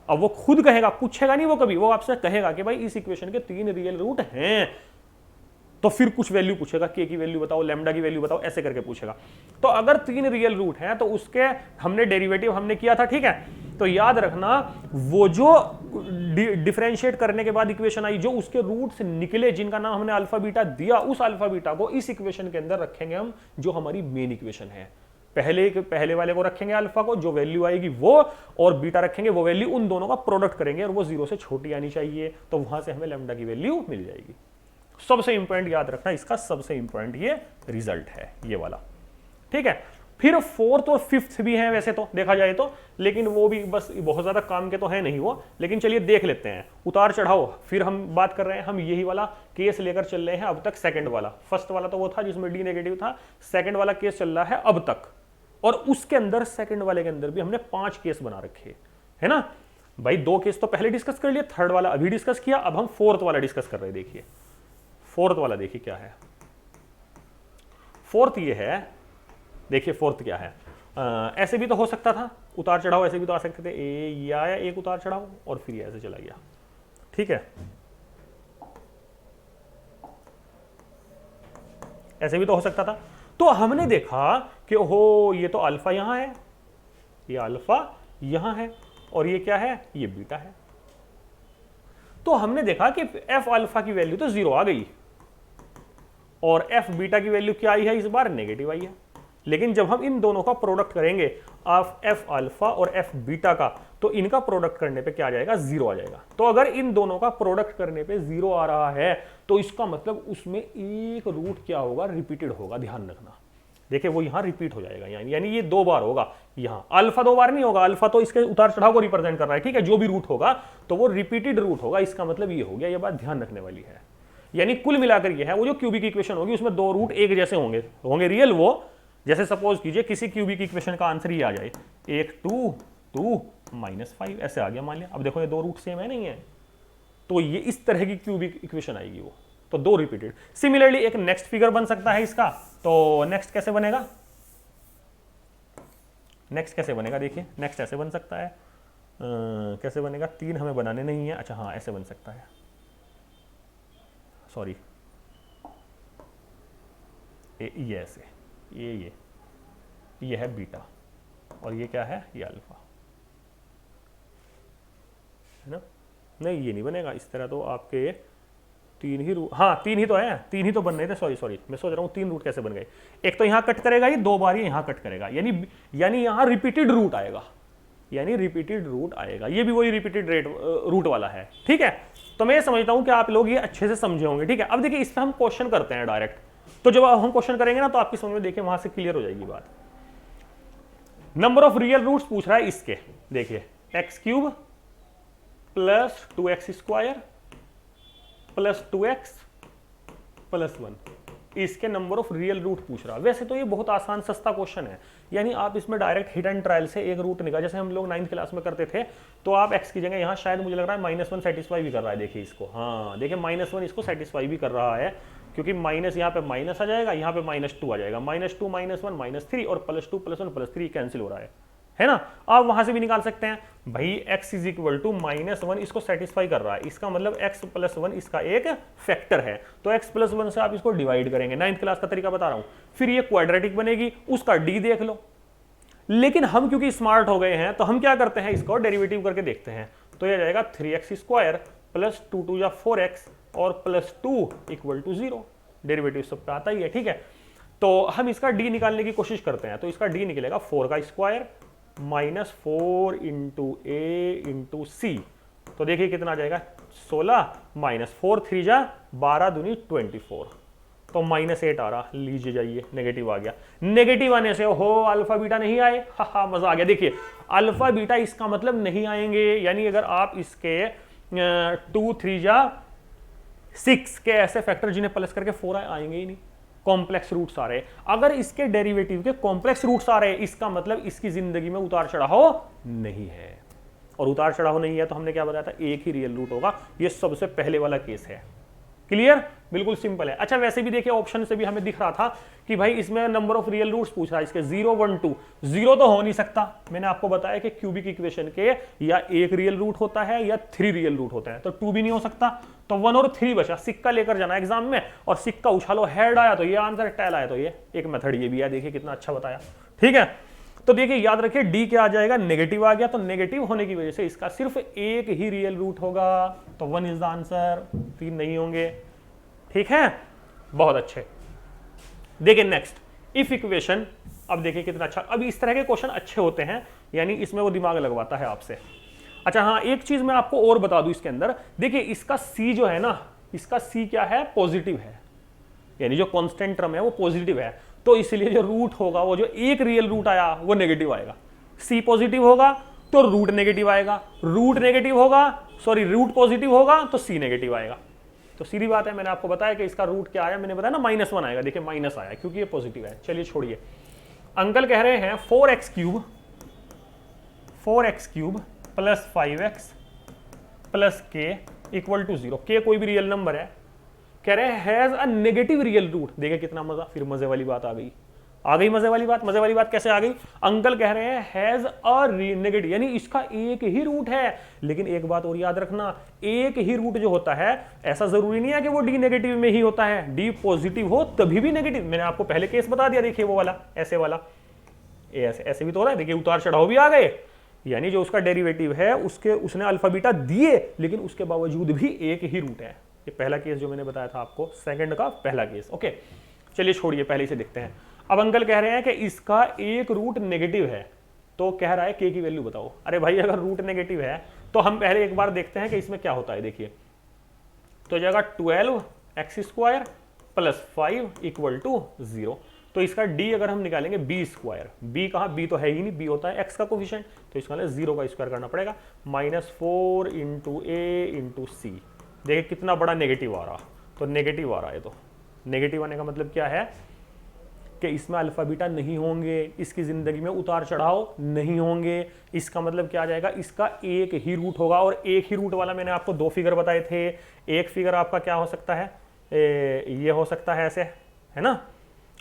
अब वो खुद कहेगा, पूछेगा नहीं वो कभी, वो आपसे कहेगा कि भाई इस इक्वेशन के 3 रियल रूट हैं, तो फिर कुछ वैल्यू पूछेगा, के की वैल्यू बताओ, लैम्डा की वैल्यू बताओ, ऐसे करके पूछेगा। तो अगर 3 रियल रूट हैं तो उसके हमने डेरिवेटिव हमने किया था, ठीक है। तो याद रखना, वो जो डिफरेंशिएट करने के बाद इक्वेशन आई, जो उसके रूट से निकले, जिनका नाम हमने अल्फा बीटा दिया, उस अल्फा बीटा को इस इक्वेशन के अंदर रखेंगे हम, जो हमारी मेन इक्वेशन है। पहले वाले को रखेंगे अल्फा को, जो वैल्यू आएगी वो, और बीटा रखेंगे वो वैल्यू, उन दोनों का प्रोडक्ट करेंगे, और वो 0 से छोटी आनी चाहिए, तो वहां से हमें लैम्डा की वैल्यू मिल जाएगी। सबसे इंपॉर्टेंट याद रखना, इसका सबसे इंपॉर्टेंट ये रिजल्ट है, ये वाला, ठीक है। फिर 4th और 5th भी है वैसे तो देखा जाए तो, लेकिन वो भी बस बहुत ज्यादा काम के तो है नहीं वो, लेकिन चलिए देख लेते हैं। उतार चढ़ाओ, फिर हम बात कर रहे हैं, हम यही वाला केस लेकर चल रहे हैं अब तक। सेकंड वाला, फर्स्ट वाला तो वो था जिसमें डी नेगेटिव था, सेकंड वाला केस चल रहा है अब तक, और उसके अंदर सेकंड वाले के अंदर भी हमने 5 केस बना रखे, है ना भाई। 2 केस तो पहले डिस्कस कर लिए, थर्ड वाला अभी डिस्कस किया, अब हम 4th वाला डिस्कस कर रहे हैं। देखिए 4th वाला, देखिए क्या है 4th, ये है, देखिए 4th क्या है। ऐसे भी तो हो सकता था, उतार चढ़ाव ऐसे भी तो आ सकते थे, ये आया एक उतार चढ़ाव और फिर ये ऐसे चला गया, ठीक है, ऐसे भी तो हो सकता था। तो हमने देखा कि हो ये तो अल्फा यहां है, ये अल्फा यहां है, और ये क्या है, ये बीटा है। तो हमने देखा कि एफ अल्फा की वैल्यू तो 0 आ गई और एफ बीटा की वैल्यू क्या आई है, इस बार नेगेटिव आई है। लेकिन जब हम इन दोनों का प्रोडक्ट करेंगे एफ अल्फा और एफ बीटा का, तो इनका प्रोडक्ट करने पे क्या आ जाएगा, 0 आ जाएगा। तो अगर इन दोनों का प्रोडक्ट करने पे 0 आ रहा है तो इसका मतलब उसमें एक रूट क्या होगा, रिपीटेड होगा। ध्यान रखना, देखिए वो यहां रिपीट हो जाएगा, यानी ये 2 बार होगा। यहां अल्फा 2 बार नहीं होगा, अल्फा तो इसके उतार चढ़ाव को रिप्रेजेंट कर रहा है, ठीक है। जो भी रूट होगा तो वो रिपीटेड रूट होगा, इसका मतलब ये हो गया। ये बात ध्यान रखने वाली है। यानी कुल मिलाकर ये है, वो जो क्यूबिक इक्वेशन होगी उसमें 2 रूट एक जैसे होंगे रियल। वो जैसे सपोज कीजिए किसी क्यूबिक इक्वेशन का आंसर ये आ जाए, 1 2 2 -5 ऐसे आ गया मान लिया। अब देखो ये 2 रूट सेम है नहीं है, तो ये इस तरह की क्यूबिक इक्वेशन आएगी वो, तो 2 रिपीटेड। सिमिलरली एक नेक्स्ट फिगर बन सकता है इसका। तो नेक्स्ट कैसे बनेगा, नेक्स्ट कैसे बनेगा, देखिए नेक्स्ट ऐसे बन सकता है। कैसे बनेगा, 3 हमें बनाने नहीं है, अच्छा हाँ ऐसे बन सकता है, सॉरी ये ऐसे, ये है बीटा और ये क्या है, ये अल्फा है ना। नहीं ये नहीं बनेगा इस तरह, तो आपके 3 ही रूट, हाँ 3 ही तो है, 3 ही तो बन रहे थे, सॉरी मैं सोच रहा हूँ 3 रूट कैसे बन गए। एक तो यहाँ कट करेगा, ये 2 बार ये यहाँ कट करेगा, यानी यहाँ रिपीटेड रूट आएगा, यानी रिपीटेड रूट आएगा। ये भी वही रिपीटेड रूट वाला है, ठीक है। तो मैं ये समझता हूँ कि आप लोग ये अच्छे से समझे होंगे, ठीक है। अब देखिए इस पर हम क्वेश्चन करते हैं डायरेक्ट, तो जब हम क्वेश्चन करेंगे ना तो आपकी समझ में देखिए वहां से क्लियर हो जाएगी बात। नंबर ऑफ रियल रूट्स पूछ रहा है इसके, देखिए x³ plus 2x² plus 2x plus 1, इसके नंबर ऑफ रियल रूट पूछ रहा है। वैसे तो ये बहुत आसान सस्ता क्वेश्चन है, यानी आप इसमें डायरेक्ट हिट एंड ट्रायल से एक रूट निकाल, जैसे हम लोग 9th क्लास में करते थे। तो आप x की जगह यहाँ शायद मुझे लग रहा है -1 सेटिस्फाई भी कर रहा है, देखिए इसको, हाँ देखिए -1 इसको सेटिस्फाई भी कर रहा है, क्योंकि माइनस यहाँ पे माइनस आ जाएगा, यहाँ पे -2 आ जाएगा, -2 -1 -3 और +2 +1 +3 कैंसिल हो रहा है ना। आप वहां से भी निकाल सकते हैं भाई, x इज इक्वल टू -1 इसको सेटिस्फाई कर रहा है, इसका मतलब x + 1 इसका एक फैक्टर है, तो x + 1 से आप इसको डिवाइड करेंगे। 9th क्लास का तरीका बता रहा हूं। फिर ये क्वाड्रेटिक बनेगी, उसका d देख लो। लेकिन हम क्योंकि स्मार्ट हो गए हैं तो हम क्या करते हैं, इसको डेरिवेटिव करके देखते हैं। तो ये जाएगा 3x² प्लस 2 2 4x और +2 = 0। डेरिवेटिव सब पे आता ही है, ठीक है। तो हम इसका d निकालने की कोशिश करते हैं, तो इसका d निकलेगा 4² -4 × a × c। तो देखिए कितना आ जाएगा, 16 -4 3 जा 12 दूनी 24, तो -8 आ रहा, लीजिए जाइए नेगेटिव आ गया। नेगेटिव आने से हो अल्फा बीटा नहीं आए, हा मजा आ गया। देखिए अल्फा बीटा इसका मतलब नहीं आएंगे, यानी अगर आप इसके 2 3 जा 6 के ऐसे फैक्टर जिन्हें प्लस करके 4 आएंगे ही नहीं, कॉम्प्लेक्स रूट्स आ रहे। अगर इसके डेरिवेटिव के कॉम्प्लेक्स रूट्स आ रहे, इसका मतलब इसकी जिंदगी में उतार चढ़ाव नहीं है, और उतार चढ़ाव नहीं है तो हमने क्या बताया था, एक ही रियल रूट होगा। ये सबसे पहले वाला केस है, क्लियर, बिल्कुल सिंपल है। अच्छा वैसे भी देखिए ऑप्शन से भी हमें दिख रहा था कि भाई इसमें नंबर ऑफ रियल रूट्स पूछ रहा है, इसके 0 1 2 0 तो हो नहीं सकता। मैंने आपको बताया कि क्यूबिक इक्वेशन के या एक रियल रूट होता है या 3 रियल रूट होते हैं, तो 2 भी नहीं हो सकता, तो 1 और 3 बचा। सिक्का लेकर जाना एग्जाम में, और सिक्का उछालो, हेड आया तो ये आंसर, टेल आया तो ये। एक मेथड ये भी है, देखिए कितना अच्छा बताया, ठीक है। तो देखिए याद रखिए डी क्या आ जाएगा, नेगेटिव आ गया, तो नेगेटिव होने की वजह से इसका सिर्फ एक ही रियल रूट होगा, तो 1 इज द आंसर, 3 नहीं होंगे, ठीक है। बहुत अच्छे। देखिए नेक्स्ट इफ इक्वेशन, अब देखिए कितना अच्छा, अब इस तरह के क्वेश्चन अच्छे होते हैं, यानी इसमें वो दिमाग लगवाता है आपसे। अच्छा हाँ, एक चीज मैं आपको और बता दूं इसके अंदर, देखिए इसका c जो है ना, इसका c क्या है, पॉजिटिव है, यानी जो कांस्टेंट टर्म है वो पॉजिटिव है, तो इसलिए जो रूट होगा, वो जो एक रियल रूट आया वो नेगेटिव आएगा। c पॉजिटिव होगा तो रूट नेगेटिव आएगा, रूट नेगेटिव होगा, सॉरी रूट पॉजिटिव होगा तो c नेगेटिव आएगा। तो सीधी बात है, मैंने आपको बताया कि इसका रूट क्या आया, मैंने बताया ना -1 आएगा, देखिए माइनस आया क्योंकि ये पॉजिटिव है। चलिए छोड़िए, अंकल कह रहे हैं 4x³ plus 5x plus k = 0। k कोई भी रियल नंबर है, कह रहे हैं has a negative real root. देखिए कितना मजा, फिर मजे वाली बात आ गई, आ गई मजे वाली बात। मजे वाली बात कैसे आ गई? अंकल कह रहे हैं हैज अ नेगेटिव, यानी इसका एक ही रूट है। लेकिन एक बात और याद रखना, एक ही रूट जो होता है ऐसा जरूरी नहीं है कि वो डी नेगेटिव में ही होता है। डी पॉजिटिव हो तभी भी नेगेटिव। मैंने आपको पहले केस बता दिया, देखिए वो वाला, ऐसे वाला, ऐसे भी तो हो रहा है। देखिए उतार चढ़ाव भी आ गए, यानी जो उसका डेरिवेटिव है उसने अल्फा बीटा दिए, लेकिन उसके बावजूद भी एक ही रूट है। ये पहला केस जो मैंने बताया था आपको, सेकंड का पहला केस। ओके, चलिए छोड़िए, पहले से देखते हैं। अब अंकल कह रहे हैं कि इसका एक रूट नेगेटिव है, तो कह रहा है के की वैल्यू बताओ। अरे भाई अगर रूट नेगेटिव है तो हम पहले एक बार देखते हैं कि इसमें क्या होता है। देखिए तो जाएगा 12x² प्लस 5 इक्वल टू 0। तो इसका d अगर हम निकालेंगे b², b कहा, b तो है ही नहीं, b होता है x का कोफिशिएंट, तो इसका 0 का स्क्वायर करना पड़ेगा, -4 × a × c। देखिए कितना बड़ा नेगेटिव आ रहा, तो नेगेटिव आ रहा है। तो नेगेटिव आने का मतलब क्या है कि इसमें अल्फा बीटा नहीं होंगे, इसकी जिंदगी में उतार चढ़ाव नहीं होंगे। इसका मतलब क्या आ जाएगा, इसका एक ही रूट होगा। और एक ही रूट वाला मैंने आपको 2 फिगर बताए थे। एक फिगर आपका क्या हो सकता है, ये हो सकता है ऐसे, है ना,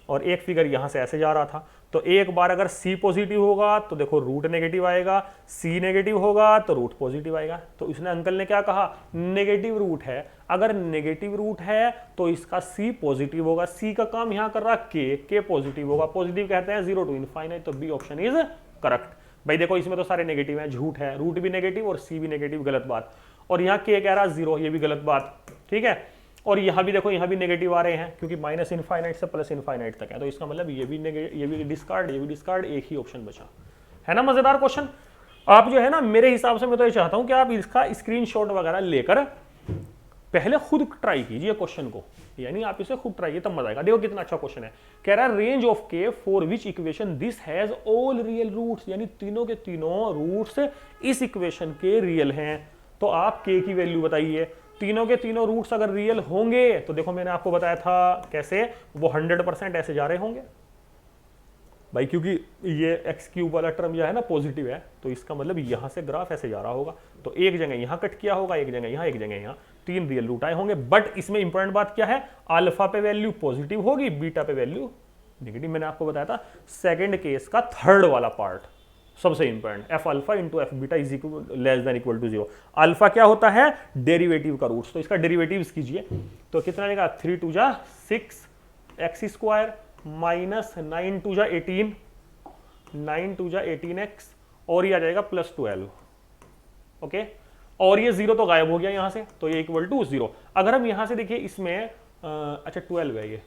और एक फिगर यहां से ऐसे जा रहा था। तो एक बार अगर C पॉजिटिव होगा तो देखो रूट नेगेटिव आएगा, C नेगेटिव होगा तो रूट पॉजिटिव आएगा। तो इसने, अंकल ने क्या कहा, नेगेटिव रूट है। अगर नेगेटिव रूट है तो इसका C पॉजिटिव होगा। C का काम यहां कर रहा K पॉजिटिव होगा। पॉजिटिव कहते हैं 0 to ∞, तो B ऑप्शन इज करेक्ट। भाई देखो इसमें तो सारे नेगेटिव हैं, झूठ है, रूट भी नेगेटिव और C भी नेगेटिव, गलत बात। और यहाँ K कह रहा 0, ये भी गलत बात, ठीक है। और यहां भी देखो, यहां भी नेगेटिव आ रहे हैं, क्योंकि -∞ से +∞ तक है। तो इसका मतलब ये भी डिस्कार्ड, ये भी डिस्कार्ड, एक ही ऑप्शन बचा, है ना। मजेदार क्वेश्चन। आप जो है ना, मेरे हिसाब से मैं तो ये चाहता हूं कि आप इसका स्क्रीनशॉट वगैरह लेकर पहले खुद ट्राई कीजिए क्वेश्चन को, यानी आप इसे खुद ट्राई कीजिए तब मजा आएगा। देखो कितना अच्छा क्वेश्चन है। कह रहा है range of k for which equation this has all real roots, यानी तीनों के तीनों रूट्स इस इक्वेशन के रियल हैं। तो आप के की वैल्यू बताइए। तीनों के तीनों रूट्स अगर रियल होंगे तो देखो मैंने आपको बताया था कैसे, वो 100% ऐसे जा रहे होंगे भाई, क्योंकि ये x³ वाला टर्म जो है ना पॉजिटिव है, तो इसका मतलब यहां से ग्राफ ऐसे जा रहा होगा। तो एक जगह यहां कट किया होगा, एक जगह यहां, एक जगह यहां, 3 रियल रूट आए होंगे। बट इसमें इंपॉर्टेंट बात क्या है, अल्फा पे वैल्यू पॉजिटिव होगी, बीटा पे वैल्यू नेगेटिव। मैंने आपको बताया था सेकंड केस का थर्ड वाला पार्ट सबसे important, f alpha into f beta is less than equal to 0। Alpha क्या होता है, डेरिवेटिव का रूट्स। तो इसका डेरिवेटिव कीजिए, तो कितना आएगा, 3 × 2 = 6 x² -9 × 18, 9 × 18x, और ये आ जाएगा +12। ओके, और ये 0 तो गायब हो गया यहां से, तो ये इक्वल टू 0। अगर हम यहां से देखिए इसमें अच्छा 12 है, ये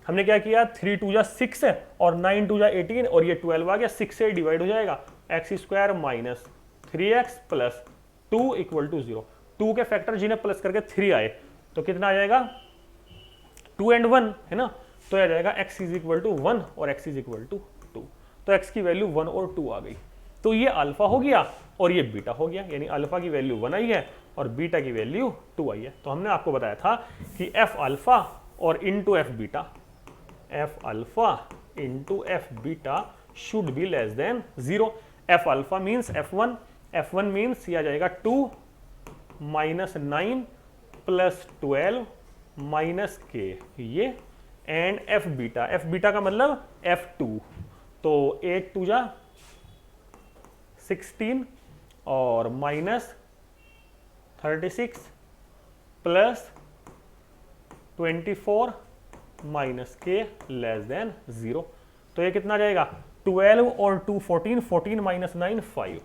हमने क्या किया, 3 × 2 = 6 है और 9 × 2 = 18, और ये 12 आ गया, 6 से डिवाइड हो जाएगा, x² - 3x + 2 = 0। 2 के फैक्टर जिन्हें प्लस करके 3 आए तो कितना आ जाएगा, 2 and 1 है ना, तो आ जाएगा x = 1 और x = 2। तो x की वैल्यू 1 और 2 आ गई। तो ये अल्फा हो गया और ये बीटा हो गया, यानी अल्फा की वैल्यू 1 आई है और बीटा की वैल्यू 2 आई है। तो हमने आपको बताया था कि एफ अल्फा और into f beta, F alpha into f beta should be less than 0। F alpha means f1, f1 means ये आ जाएगा 2 - 9 + 12 - k, ये, एंड एफ बीटा का मतलब f2, तो 8 × 2 = 16 और -36 + 24 - k लेस देन 0। तो ये कितना जाएगा, 12 और 2 14, 14 - 9 5,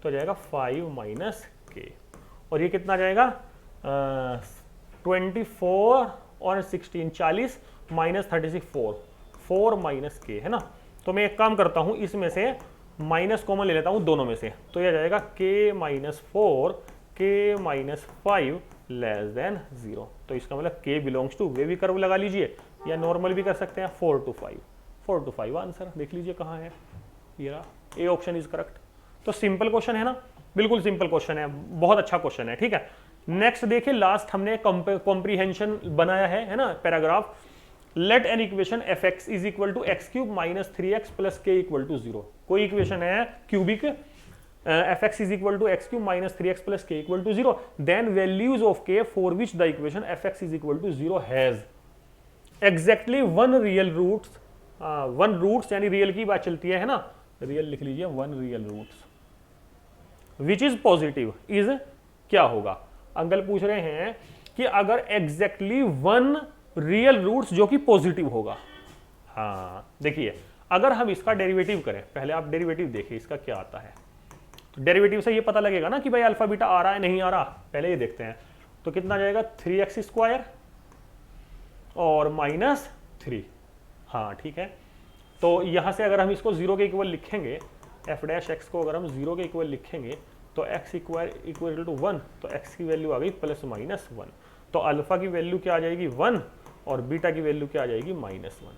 तो जाएगा 5 - k। और ये कितना जाएगा, 24 और 16 40 -36 4 - k, है ना। तो मैं एक काम करता हूं, इसमें से माइनस कॉमन ले लेता हूं दोनों में से, तो यह जाएगा k - 4 k - 5 लेस देन 0। तो इसका मतलब k बिलोंग्स टू, वे भी कर्व लगा लीजिए या नॉर्मल भी कर सकते हैं, 4 to 5, 4 to 5 आंसर देख लीजिए कहाँ है, ये ए ऑप्शन इज करेक्ट। तो सिंपल क्वेश्चन है ना, बिल्कुल सिंपल क्वेश्चन है, बहुत अच्छा क्वेश्चन है, ठीक है। नेक्स्ट देखिए, लास्ट हमने कॉम्प्रीहेंशन बनाया है ना, paragraph. Let an equation fx is equal to x³ - 3x + k = 0। कोई इक्वेशन है cubic, fx is equal to x³ - 3x + k = 0, then values of k for which the equation fx is equal to 0 has exactly 1 real roots one roots यानी real की बात चलती है ना, real लिख लीजिए, one real roots which is positive is क्या होगा। अंकल पूछ रहे हैं कि अगर एग्जैक्टली वन रियल रूट्स जो कि पॉजिटिव होगा। हाँ देखिए, अगर हम इसका डेरिवेटिव करें, पहले आप डेरिवेटिव देखिए इसका क्या आता है, तो डेरिवेटिव से ये पता लगेगा ना कि भाई अल्फा बीटा आ रहा है नहीं आ रहा, पहले ये देखते हैं। तो कितना जाएगा 3x² और -3। हाँ ठीक है, तो यहां से अगर हम इसको 0 के इक्वल लिखेंगे, f' को अगर हम 0 के इक्वल लिखेंगे तो x इक्वल टू 1, तो x की वैल्यू आ गई +-1। तो अल्फा की वैल्यू क्या आ जाएगी 1 और बीटा की वैल्यू क्या आ जाएगी -1।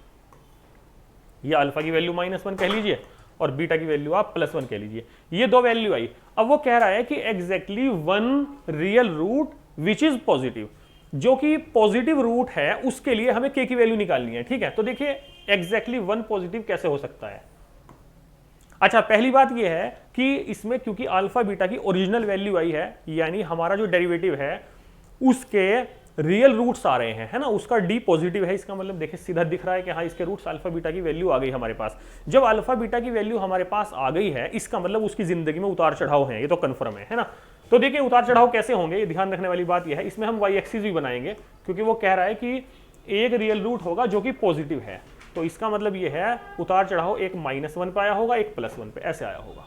ये अल्फा की वैल्यू -1 कह लीजिए और बीटा की वैल्यू आप +1 कह लीजिए। ये दो वैल्यू आई। अब वो कह रहा है कि exactly one real root which is positive, जो कि पॉजिटिव रूट है उसके लिए हमें k की वैल्यू निकालनी है। ठीक है, तो देखिए एग्जैक्टली वन पॉजिटिव कैसे हो सकता है। अच्छा, पहली बात यह है कि इसमें क्योंकि अल्फा बीटा की ओरिजिनल वैल्यू आई है, यानी हमारा जो डेरिवेटिव है उसके रियल रूट्स आ रहे हैं, है ना, उसका डी पॉजिटिव है। इसका मतलब देखिए सीधा दिख रहा है कि हाँ इसके रूट्स अल्फा बीटा की वैल्यू आ गई हमारे पास। जब अल्फा बीटा की वैल्यू हमारे पास आ गई है, इसका मतलब उसकी जिंदगी में उतार चढ़ाव है, ये तो कंफर्म है ना। तो देखिए उतार चढ़ाव कैसे होंगे, ये ध्यान रखने वाली बात यह है। इसमें हम वाई एक्सिस भी बनाएंगे क्योंकि वो कह रहा है कि एक रियल रूट होगा जो कि पॉजिटिव है, तो इसका मतलब ये है उतार चढ़ाव एक -1 पे आया होगा, एक +1 पे ऐसे आया होगा,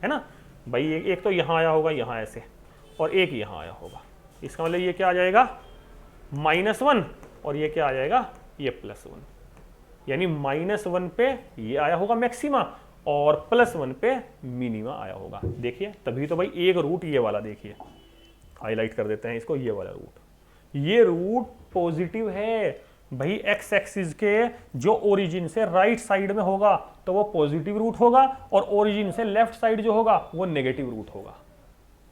है ना भाई। एक तो यहाँ आया होगा यहाँ ऐसे, और एक यहाँ आया होगा। इसका मतलब ये क्या आ जाएगा -1 और ये क्या आ जाएगा ये +1, यानी -1 पे ये आया होगा मैक्सिमा और +1 पे मिनिमा आया होगा। देखिए तभी तो भाई एक रूट ये वाला, देखिए हाईलाइट कर देते हैं इसको, ये वाला रूट, ये रूट पॉजिटिव है भाई। एक्स एक्सिस के जो ओरिजिन से राइट साइड में होगा तो वो पॉजिटिव रूट होगा, और ओरिजिन से लेफ्ट साइड जो होगा वो नेगेटिव रूट होगा।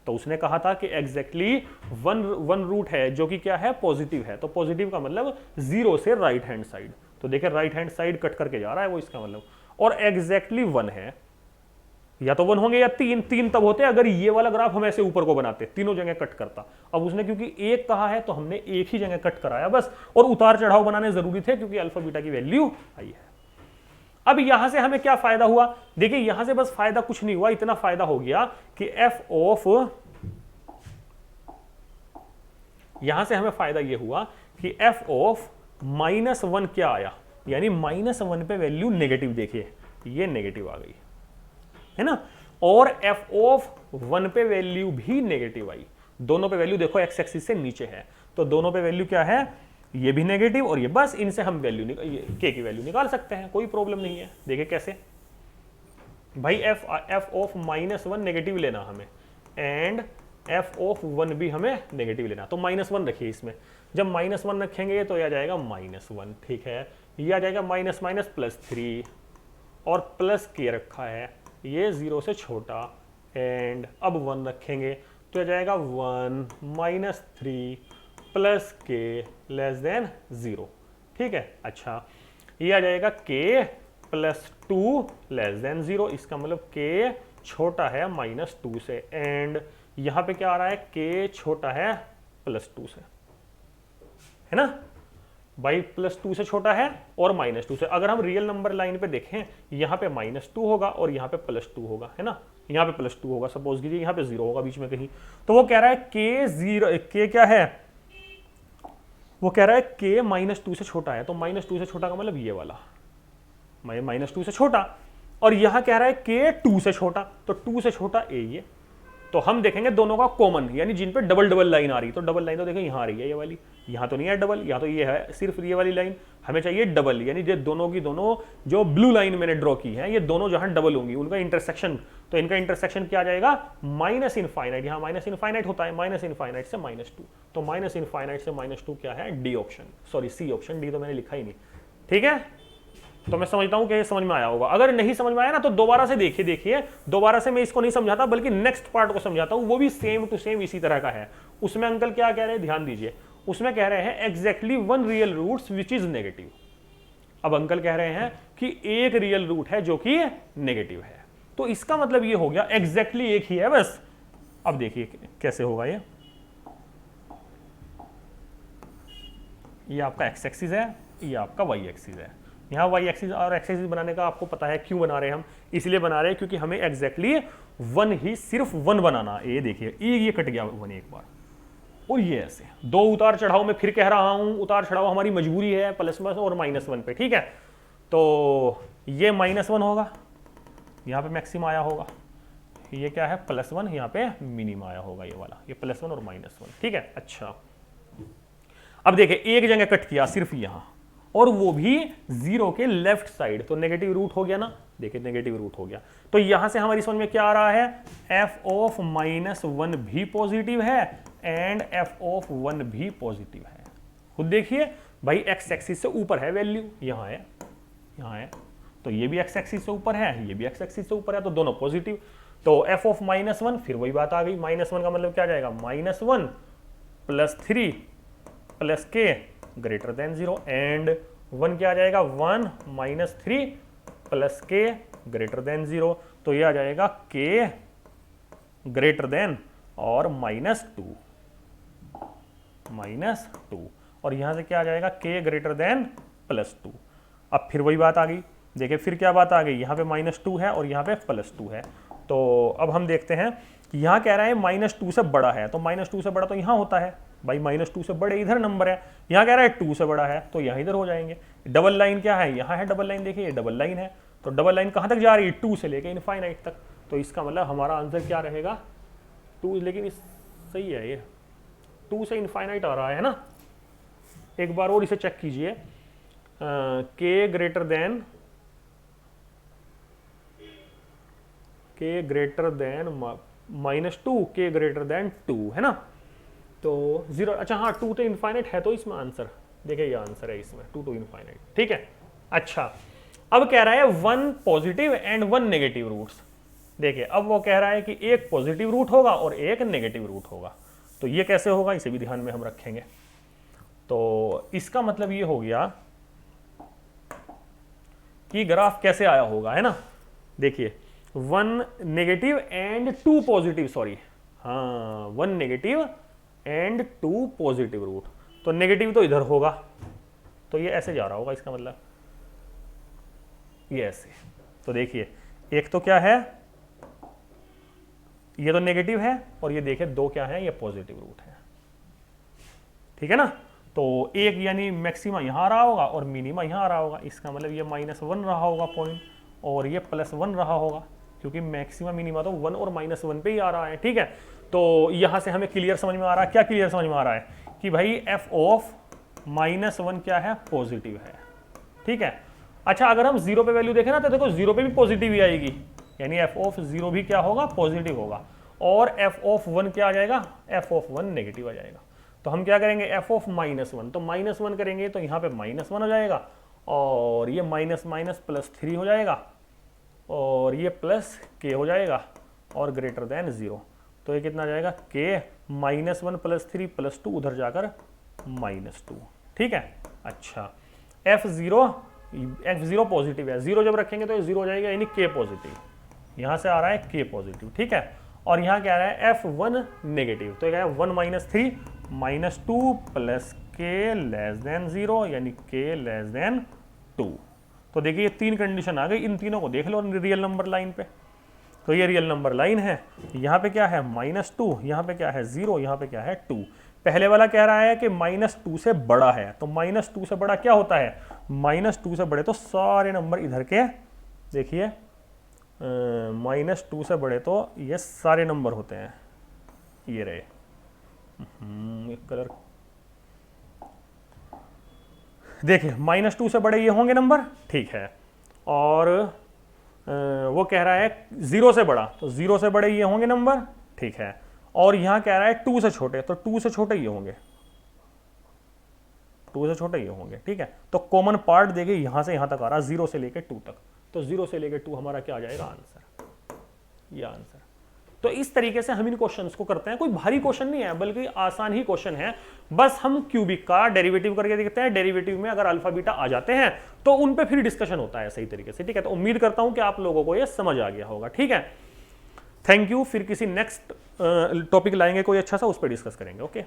तो उसने कहा था कि एग्जैक्टली वन रूट है जो कि क्या है पॉजिटिव है, तो पॉजिटिव का मतलब 0 से राइट हैंड साइड। तो देखिए राइट हैंड साइड कट करके जा रहा है वो, इसका मतलब, और एग्जैक्टली 1 है। या तो 1 होंगे या 3 तब होते अगर ये वाला ग्राफ हम ऐसे ऊपर को बनाते, तीनों जगह कट करता। अब उसने क्योंकि एक कहा है तो हमने एक ही जगह कट कराया बस, और उतार चढ़ाव बनाने जरूरी थे क्योंकि अल्फा बीटा की वैल्यू आई है। अब यहां से हमें क्या फायदा हुआ, देखिए यहां से बस फायदा कुछ नहीं हुआ, इतना फायदा हो गया कि एफ ऑफ, यहां से हमें फायदा यह हुआ कि एफ ऑफ -1 क्या आया, यानी -1 पे वैल्यू नेगेटिव, देखिए ये नेगेटिव आ गई है ना, और एफ ऑफ 1 पे वैल्यू भी नेगेटिव आई। दोनों पे वैल्यू देखो एक्स एक्सिस से नीचे है, तो दोनों पे वैल्यू क्या है, ये भी नेगेटिव और ये, बस इनसे हम वैल्यू के की वैल्यू निकाल सकते हैं, कोई प्रॉब्लम नहीं है। देखिए कैसे भाई, एफ ऑफ -1 नेगेटिव लेना हमें, एंड एफ ऑफ 1 भी हमें नेगेटिव लेना। तो -1 रखिए इसमें, जब -1 रखेंगे तो यह आ जाएगा -1, ठीक है, यह आ जाएगा -+3 और प्लस के रखा है, ये 0 से छोटा, एंड अब 1 रखेंगे तो आ जाएगा 1 -3 प्लस के लेस देन 0, ठीक है। अच्छा, ये आ जाएगा k +2 लेस देन 0, इसका मतलब k छोटा है -2 से, एंड यहां पे क्या आ रहा है, k छोटा है +2 से, है ना भाई, +2 से छोटा है और -2 से। अगर हम रियल नंबर लाइन पे देखें, यहाँ पे -2 होगा और यहाँ पे +2 होगा, है ना, यहाँ पे +2 होगा, सपोज कीजिए यहाँ पे 0 होगा बीच में कहीं। तो वो कह रहा है k क्या है, वो कह रहा है k -2 से छोटा है, तो -2 से छोटा का मतलब ये वाला -2 से छोटा, और यहां कह रहा है k 2 से छोटा, तो 2 से छोटा a ये। तो हम देखेंगे दोनों का कॉमन, यानी जिन पे डबल डबल लाइन आ रही, तो डबल लाइन तो देखो यहाँ आ रही है ये वाली, यहाँ तो नहीं है डबल, यहाँ तो ये है सिर्फ ये वाली लाइन, हमें चाहिए डबल, यानी ये दोनों की दोनों जो ब्लू लाइन मैंने ड्रॉ की है, ये दोनों जहां डबल होंगी उनका इंटरसेक्शन, तो इनका इंटरसेक्शन क्या आ जाएगा -∞, यहाँ -∞ होता है, -∞ से -2, तो -∞ से -2 क्या है, D option, sorry C option, D तो मैंने लिखा ही नहीं, ठीक है। तो मैं समझता हूं कि समझ में आया होगा। अगर नहीं समझ में आया ना तो दोबारा से देखिए दोबारा से मैं इसको नहीं समझाता बल्कि नेक्स्ट पार्ट को समझाता हूं, वो भी सेम टू सेम इसी तरह का है। उसमें अंकल क्या कह रहे हैं, ध्यान दीजिए, उसमें कह रहे हैं exactly one real roots which is negative. अब अंकल कह रहे हैं कि एक रियल रूट है जो कि नेगेटिव है, तो इसका मतलब ये हो गया एग्जैक्टली एक ही है बस। अब देखिए कैसे होगा, ये आपका एक्स एक्सिस है, ये आपका वाई एक्सिस है, यहाँ वाई एक्सिस और एक्स एक्सिस बनाने का आपको पता है क्यों बना रहे हैं हम, इसलिए बना रहे हैं क्योंकि हमें एग्जैक्टली वन ही, सिर्फ वन बनाना। ये देखिए ये कट गया वन एक बार, और ये ऐसे दो उतार चढ़ाव में फिर कह रहा हूं, उतार चढ़ाव हमारी मजबूरी है प्लस वन और -1 पे, ठीक है। तो ये -1 होगा, यहाँ पे मैक्सिमम आया होगा, ये क्या है +1, यहाँ पे मिनिमम आया होगा ये वाला, ये +1 और -1, ठीक है। अच्छा अब देखिए एक जगह कट किया सिर्फ यहाँ, और वो भी 0 के लेफ्ट साइड, तो नेगेटिव रूट हो गया ना, देखिए नेगेटिव रूट हो गया। तो यहां से हमारी समझ में क्या आ रहा है, f ऑफ -1 भी पॉजिटिव है एंड f ऑफ 1 भी पॉजिटिव है। खुद देखिए भाई x एक्सिस से ऊपर है वैल्यू, यहाँ है, यहाँ है, तो ये भी x एक्सिस से ऊपर है, ये भी x एक्सिस से ऊपर है, तो दोनों पॉजिटिव। तो f ऑफ -1, फिर वही बात आ गई, -1 का मतलब क्या जाएगा, -1 + 3 + k ग्रेटर देन 0, एंड 1 क्या आ जाएगा, 1 - 3 + k ग्रेटर देन 0, तो ये आ जाएगा k ग्रेटर देन और -2, और यहां से क्या आ जाएगा, k ग्रेटर देन +2। अब फिर वही बात आ गई, देखिए फिर क्या बात आ गई, यहाँ पे -2 है और यहाँ पे +2 है। तो अब हम देखते हैं, यहाँ कह रहा है -2 से बड़ा है, तो -2 से बड़ा तो यहाँ होता है भाई, -2 से बड़े इधर नंबर है, यहाँ कह रहा है 2 से बड़ा है, तो यहाँ इधर हो जाएंगे। डबल लाइन क्या है, यहाँ है डबल लाइन, देखिए ये डबल लाइन है, तो डबल लाइन कहाँ तक जा रही है, 2 से लेके इनफाइनाइट तक, तो इसका मतलब हमारा आंसर क्या रहेगा 2, लेकिन सही है ये 2 से इनफाइनाइट आ रहा है ना। एक बार और इसे चेक कीजिए, k greater than -2, k greater than 2 है ना, तो 0, अच्छा हाँ 2 तो इनफाइनाइट है, तो इसमें आंसर देखिए ये आंसर है इसमें 2 to इनफाइनाइट, ठीक है। अच्छा अब कह रहा है 1 पॉजिटिव एंड 1 नेगेटिव रूट्स, देखिए अब वो कह रहा है कि एक पॉजिटिव रूट होगा और एक नेगेटिव रूट होगा, तो ये कैसे होगा इसे भी ध्यान में हम रखेंगे। तो इसका मतलब ये हो गया कि ग्राफ कैसे आया होगा, है ना। देखिए 1 नेगेटिव एंड 2 पॉजिटिव, सॉरी हाँ 1 नेगेटिव एंड 2 पॉजिटिव रूट, तो नेगेटिव तो इधर होगा, तो ये ऐसे जा रहा होगा, इसका मतलब ये ऐसे। तो देखिए एक तो क्या है, ये तो नेगेटिव है, और ये देखिए 2 क्या है, ये पॉजिटिव रूट है, ठीक है ना। तो एक यानी मैक्सिमा यहाँ आ रहा होगा और मिनिमा यहाँ आ रहा होगा, इसका मतलब ये -1 रहा होगा पॉइंट, और ये +1 रहा होगा, क्योंकि मैक्सिमा मिनिमा तो 1 और -1 पे ही आ रहा है, ठीक है। तो यहां से हमें क्लियर समझ में आ रहा है, क्या क्लियर समझ में आ रहा है कि भाई f ऑफ -1 क्या है, पॉजिटिव है, ठीक है। अच्छा अगर हम 0 पे वैल्यू देखें ना, तो देखो 0 पे भी पॉजिटिव ही आएगी, यानी f ऑफ 0 भी क्या होगा, पॉजिटिव होगा, और f ऑफ 1 क्या आ जाएगा, f ऑफ 1 नेगेटिव आ जाएगा। तो हम क्या करेंगे, f ऑफ -1, तो -1 करेंगे तो यहाँ पे -1 हो जाएगा, और ये -3 हो जाएगा, और ये +k हो जाएगा, और ग्रेटर देन 0, तो ये कितना जाएगा, k -1 + 3 + 2 उधर जाकर -2, ठीक है। अच्छा f0 पॉजिटिव है, 0 जब रखेंगे तो ये 0 हो जाएगा, यानी k पॉजिटिव, यहाँ से आ रहा है k पॉजिटिव, ठीक है। और यहाँ क्या आ रहा है f1 नेगेटिव, तो क्या है 1 - 3 -2 + k <0, यानी k 2। तो देखिए ये 3 कंडीशन आ गई, इन तीनों को देख लो रियल नंबर लाइन पे, तो ये रियल नंबर लाइन है, यहाँ पे क्या है -2, यहाँ पे क्या है 0, यहाँ पे क्या है 2। पहले वाला कह रहा है कि -2 से बड़ा है, तो -2 से बड़ा क्या होता है, -2 से बड़े तो सारे नंबर इधर के, देखिए -2 से बड़े तो ये सारे नंबर होते हैं, ये रहे कलर, देखिए -2 से बड़े ये होंगे नंबर, ठीक है। और वो कह रहा है 0 से बड़ा, तो 0 से बड़े ये होंगे नंबर, ठीक है। और यहाँ कह रहा है 2 से छोटे, तो 2 से छोटे ये होंगे, 2 से छोटे ये होंगे, ठीक है। तो कॉमन पार्ट देखिए यहाँ से यहाँ तक आ रहा है, 0 से लेकर 2 तक, तो 0 से लेकर 2 हमारा क्या आ जाएगा आंसर, ये आंसर। तो इस तरीके से हम इन क्वेश्चंस को करते हैं, कोई भारी क्वेश्चन नहीं है, बल्कि आसान ही क्वेश्चन है, बस हम क्यूबिक का डेरिवेटिव करके देखते हैं, डेरिवेटिव में अगर अल्फा बीटा आ जाते हैं तो उन पे फिर डिस्कशन होता है सही तरीके से, ठीक है। तो उम्मीद करता हूं कि आप लोगों को ये समझ आ गया होगा, ठीक है। थैंक यू, फिर किसी नेक्स्ट टॉपिक लाएंगे कोई अच्छा सा, उस पर डिस्कस करेंगे, ओके।